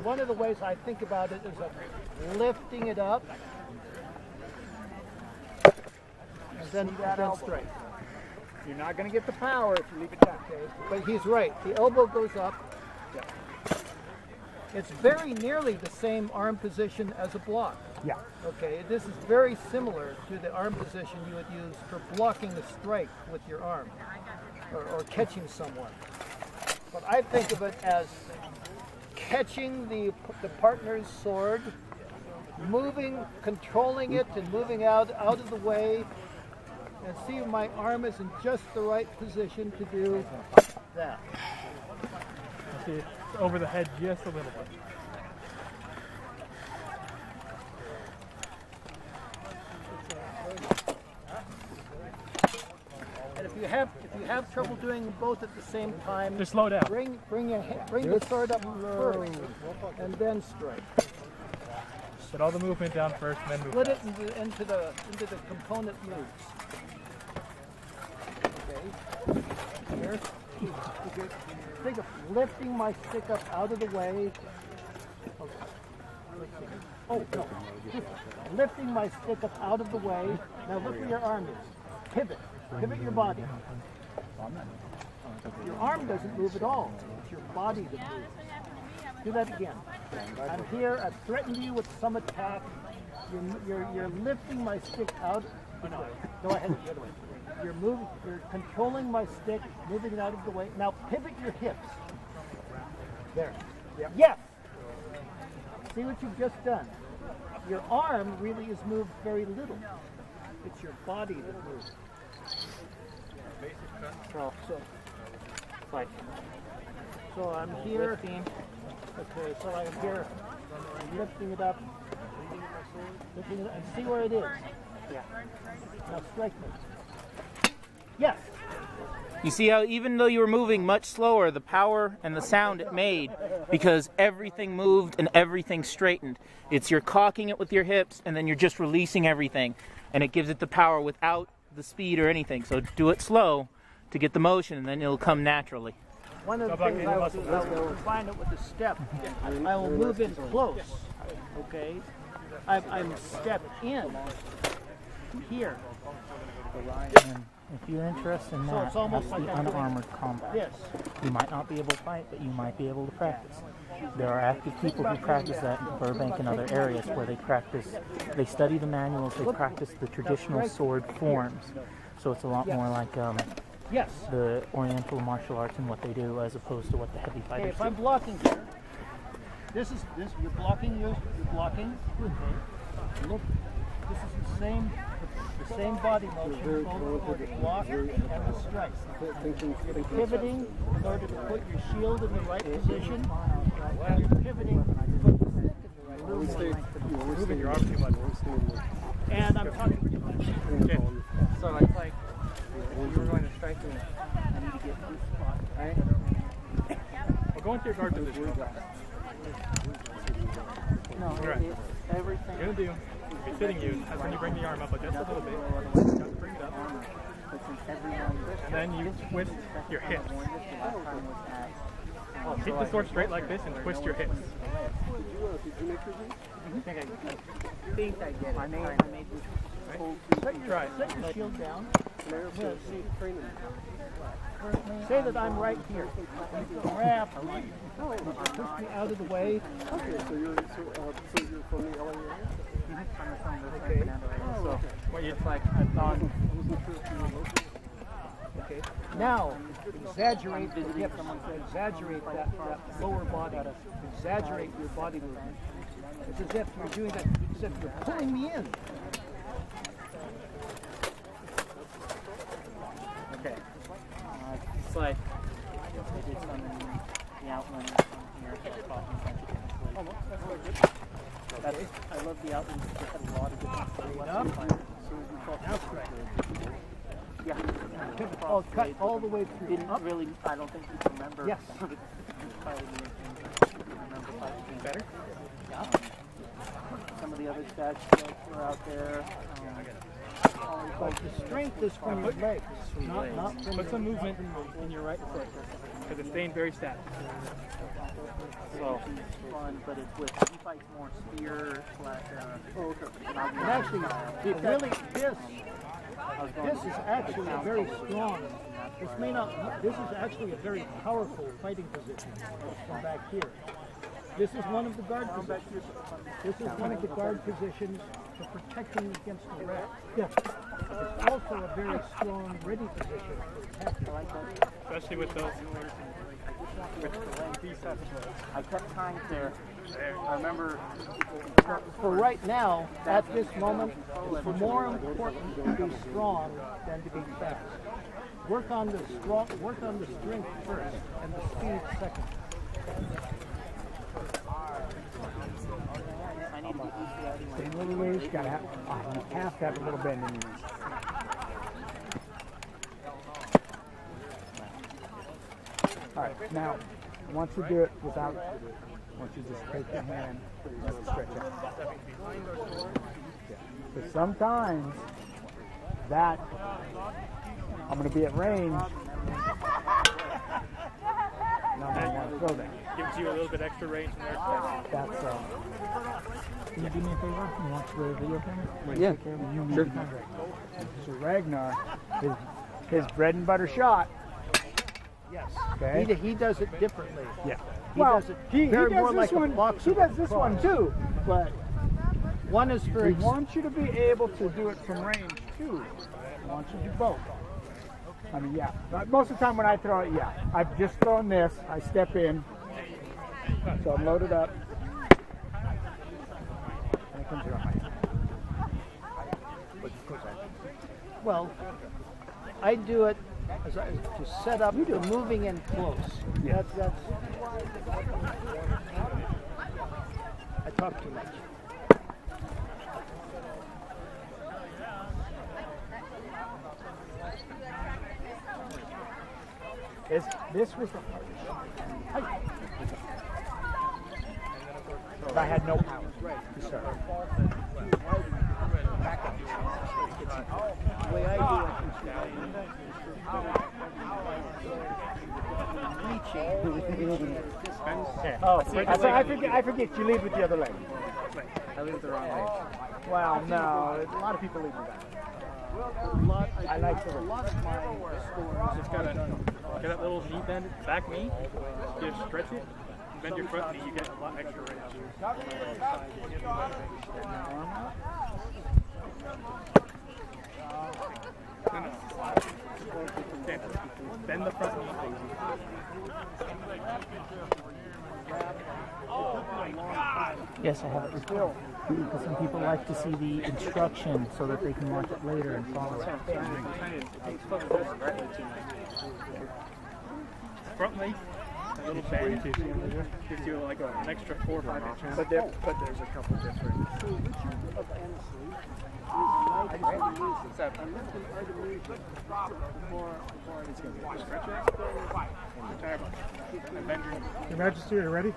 one of the ways I think about it is of lifting it up and then straight. You're not going to get the power if you leave it down. Okay. But he's right. The elbow goes up. Yeah. It's very nearly the same arm position as a block. Yeah. Okay. This is very similar to the arm position you would use for blocking the strike with your arm or catching someone. But I think of it as catching the partner's sword, controlling it and moving out of the way, and see my arm is in just the right position to do that. See, it's over the head just a little bit. And if you have trouble doing both at the same time, just slow down. Bring the sword up first, and then strike. Put all the movement down first, and then move. Split it into the component moves. Okay. Here. Think of lifting my stick up out of the way. Oh no! Just lifting my stick up out of the way. Now look where your arm is. Pivot. Pivot your body. Your arm doesn't move at all. It's your body that moves. Do that again. I'm here. I've threatened you with some attack. You're lifting my stick out. Go ahead the other way. You're controlling my stick, moving it out of the way. Now pivot your hips. There. Yep. Yes. See what you've just done. Your arm really is moved very little. It's your body that moves. So I'm here. Okay, so I'm here, lifting it up, and see where it is. Yeah. Now strike me. Yes. You see how even though you were moving much slower, the power and the sound it made, because everything moved and everything straightened. It's you're cocking it with your hips, and then you're just releasing everything, and it gives it the power without the speed or anything. So do it slow to get the motion, and then it'll come naturally. One of the things I will find it with the step, I will move in close, okay? I'm stepped in here. And if you're interested in So that, it's almost that's like the I'm doing unarmored combat. this. You might not be able to fight, but you might be able to practice. There are active people who practice that in Burbank and other areas where they study the manuals, they practice the traditional sword forms. So it's a lot more like Yes. the Oriental martial arts and what they do as opposed to what the heavy Okay, fighters if do. I'm blocking here, this you're blocking. Okay. Look, this is the same body motion, both for the block and the strike. You're pivoting in order to put your shield in the right position. You're pivoting to put the stick in the right position. You're moving your arm too much. And I'm talking too much. Okay. So it's like, if you were going to strike me, I need to get this spot, right? Well, go into your guard position. No, Right. it's everything. What you're going to do, if you're sitting you, that's when you bring the arm up just a little bit. You got to bring it up. And then you twist your hips. Keep the sword straight like this and twist your hips. I think I get it. My name, I made this whole Set your shield down. Say that I'm right here. Grab me. Push me out of the way. Okay, so you're from the LA area? Okay. So What you it's like I've gone. Okay. Now, exaggerate the hips. Exaggerate that lower body. Exaggerate your body movement. It's as if you're doing that. As if you're pulling me in. Okay. It's like I did some in the outline here. I love the outline because it had a lot of different Yeah. Oh, cut all the way through. Didn't really. I don't think you can remember. Yes. better? Yeah. Some of the other stats were out there. But the strength is from your legs, not from Put some movement in your right foot. because it's staying very static. So it's fun, but it's with he fights more spear slash. And actually, really, this is actually a very strong. This is actually a very powerful fighting position from back here. This is one of the guard positions. This is one of the guard positions for protecting against the rat. Yeah. It's also a very strong ready position for attacking. Especially with those. I kept trying to. I remember. For right now, at this moment, it's more important to be strong than to be fast. Work on the strength first, and the speed second. Stay a little ways, you have to have a little bend in your knees. Alright, now, once you do it without, once you just take your hand and stretch out. But sometimes, that, I'm going to be at range, and I'm going to want to throw that. Gives you a little bit extra range in there. That's, Can you do me a favor and watch the video camera? yeah, sure. So Ragnar, his bread and butter shot. Yes. Okay. He does it differently. Yeah. He Well, does it he very does more this like a one. boxer He does with this cross. one too, but One is for he wants you to be able to do it from range too. He wants you to do both. I mean, yeah. But most of the time when I throw it, yeah. I've just thrown this. I step in, so I'm loaded up. And it comes here on my hand. well, I do it to set up the moving in close. Yeah. That's. I talk too much. This was the hardest. But I had no power to start. The way I do it Oh, I forget. You lead with the other leg. I leave the wrong way. Well, no, a lot of people lead with that. I like the a lot of my scores. Just gotta get that little knee bend, back knee, just stretch it, and bend your front knee, you get a lot extra range. Bend the front knee. Yes, I have it recorded. Because some people like to see the instruction so that they can watch it later and follow it. Front leg, a little bend, gives you like an extra 4 or 5 inches. But there's a couple different. Stretch it. Your Majesty, are you ready?